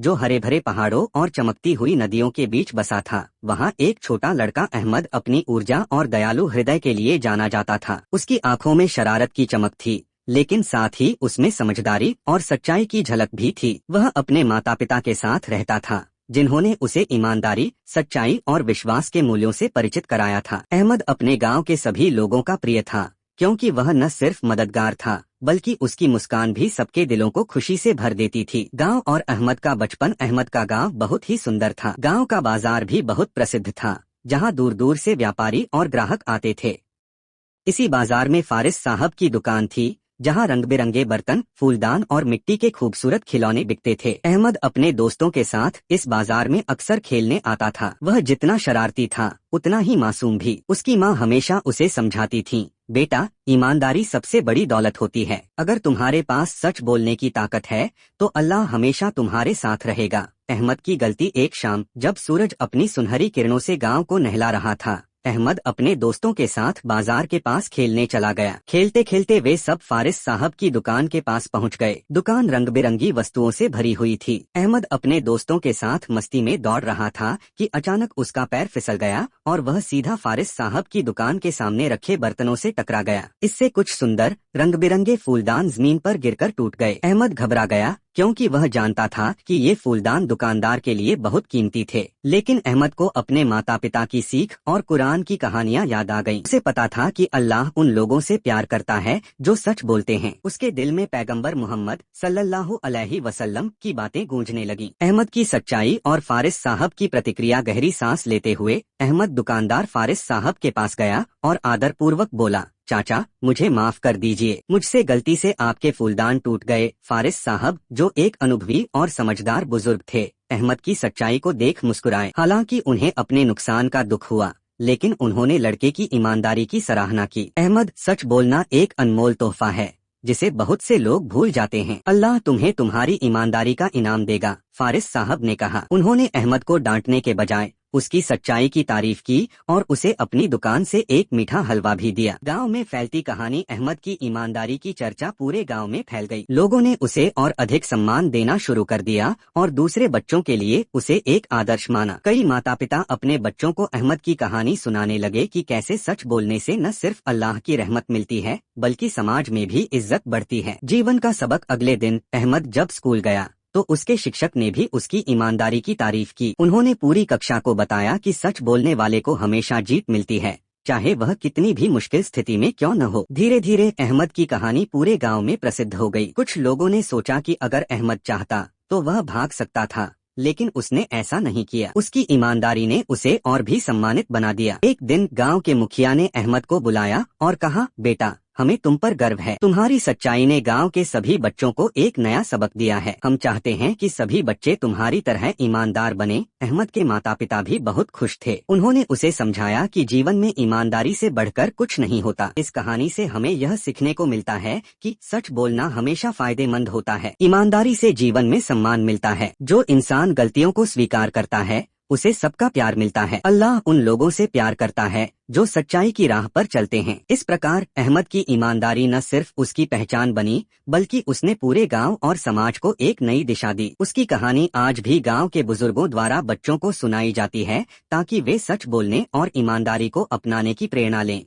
जो हरे भरे पहाड़ों और चमकती हुई नदियों के बीच बसा था। वहाँ एक छोटा लड़का अहमद अपनी ऊर्जा और दयालु हृदय के लिए जाना जाता था। उसकी आंखों में शरारत की चमक थी, लेकिन साथ ही उसमें समझदारी और सच्चाई की झलक भी थी। वह अपने माता पिता के साथ रहता था, जिन्होंने उसे ईमानदारी, सच्चाई और विश्वास के मूल्यों से परिचित कराया था। अहमद अपने गांव के सभी लोगों का प्रिय था, क्योंकि वह न सिर्फ मददगार था, बल्कि उसकी मुस्कान भी सबके दिलों को खुशी से भर देती थी। गांव और अहमद का बचपन। अहमद का गांव बहुत ही सुंदर था। गांव का बाजार भी बहुत प्रसिद्ध था, जहां दूर दूर से व्यापारी और ग्राहक आते थे। इसी बाजार में फारिस साहब की दुकान थी, जहां रंग बिरंगे बर्तन, फूलदान और मिट्टी के खूबसूरत खिलौने बिकते थे। अहमद अपने दोस्तों के साथ इस बाजार में अक्सर खेलने आता था। वह जितना शरारती था, उतना ही मासूम भी। उसकी माँ हमेशा उसे समझाती थी, बेटा, ईमानदारी सबसे बड़ी दौलत होती है। अगर तुम्हारे पास सच बोलने की ताकत है, तो अल्लाह हमेशा तुम्हारे साथ रहेगा। अहमद की गलती। एक शाम जब सूरज अपनी सुनहरी किरणों से गांव को नहला रहा था, अहमद अपने दोस्तों के साथ बाजार के पास खेलने चला गया। खेलते खेलते वे सब फारिस साहब की दुकान के पास पहुंच गए। दुकान रंग बिरंगी वस्तुओं से भरी हुई थी। अहमद अपने दोस्तों के साथ मस्ती में दौड़ रहा था कि अचानक उसका पैर फिसल गया और वह सीधा फारिस साहब की दुकान के सामने रखे बर्तनों से टकरा गया। इससे कुछ सुंदर रंग बिरंगे फूलदान जमीन पर गिरकर टूट गए। अहमद घबरा गया, क्योंकि वह जानता था कि ये फूलदान दुकानदार के लिए बहुत कीमती थे। लेकिन अहमद को अपने माता पिता की सीख और कुरान की कहानियां याद आ गईं। उसे पता था कि अल्लाह उन लोगों से प्यार करता है जो सच बोलते हैं। उसके दिल में पैगंबर मोहम्मद सल्लल्लाहु अलैहि वसल्लम की बातें गूंजने लगीं। अहमद की सच्चाई और फारिस साहब की प्रतिक्रिया। गहरी सांस लेते हुए अहमद दुकानदार फारिस साहब के पास गया और आदर पूर्वक बोला, चाचा, मुझे माफ कर दीजिए, मुझसे गलती से आपके फूलदान टूट गए। फारिस साहब, जो एक अनुभवी और समझदार बुजुर्ग थे, अहमद की सच्चाई को देख मुस्कुराए। हालांकि उन्हें अपने नुकसान का दुख हुआ, लेकिन उन्होंने लड़के की ईमानदारी की सराहना की। अहमद, सच बोलना एक अनमोल तोहफा है, जिसे बहुत से लोग भूल जाते हैं। अल्लाह तुम्हें तुम्हारी ईमानदारी का इनाम देगा, फारिस साहब ने कहा। उन्होंने अहमद को डांटने के बजाय उसकी सच्चाई की तारीफ की और उसे अपनी दुकान से एक मीठा हलवा भी दिया। गांव में फैलती कहानी। अहमद की ईमानदारी की चर्चा पूरे गांव में फैल गई। लोगों ने उसे और अधिक सम्मान देना शुरू कर दिया और दूसरे बच्चों के लिए उसे एक आदर्श माना। कई माता पिता अपने बच्चों को अहमद की कहानी सुनाने लगे कि कैसे सच बोलने से न सिर्फ अल्लाह की रहमत मिलती है, बल्कि समाज में भी इज्जत बढ़ती है। जीवन का सबक। अगले दिन अहमद जब स्कूल गया, तो उसके शिक्षक ने भी उसकी ईमानदारी की तारीफ की। उन्होंने पूरी कक्षा को बताया कि सच बोलने वाले को हमेशा जीत मिलती है, चाहे वह कितनी भी मुश्किल स्थिति में क्यों न हो। धीरे धीरे अहमद की कहानी पूरे गांव में प्रसिद्ध हो गई। कुछ लोगों ने सोचा कि अगर अहमद चाहता तो वह भाग सकता था, लेकिन उसने ऐसा नहीं किया। उसकी ईमानदारी ने उसे और भी सम्मानित बना दिया। एक दिन गांव के मुखिया ने अहमद को बुलाया और कहा, बेटा, हमें तुम पर गर्व है। तुम्हारी सच्चाई ने गांव के सभी बच्चों को एक नया सबक दिया है। हम चाहते हैं कि सभी बच्चे तुम्हारी तरह ईमानदार बने। अहमद के माता पिता भी बहुत खुश थे। उन्होंने उसे समझाया कि जीवन में ईमानदारी से बढ़कर कुछ नहीं होता। इस कहानी से हमें यह सीखने को मिलता है कि सच बोलना हमेशा फायदेमंद होता है। ईमानदारी से जीवन में सम्मान मिलता है। जो इंसान गलतियों को स्वीकार करता है, उसे सबका प्यार मिलता है। अल्लाह उन लोगों से प्यार करता है जो सच्चाई की राह पर चलते हैं। इस प्रकार अहमद की ईमानदारी न सिर्फ उसकी पहचान बनी, बल्कि उसने पूरे गांव और समाज को एक नई दिशा दी। उसकी कहानी आज भी गांव के बुजुर्गों द्वारा बच्चों को सुनाई जाती है, ताकि वे सच बोलने और ईमानदारी को अपनाने की प्रेरणा लें।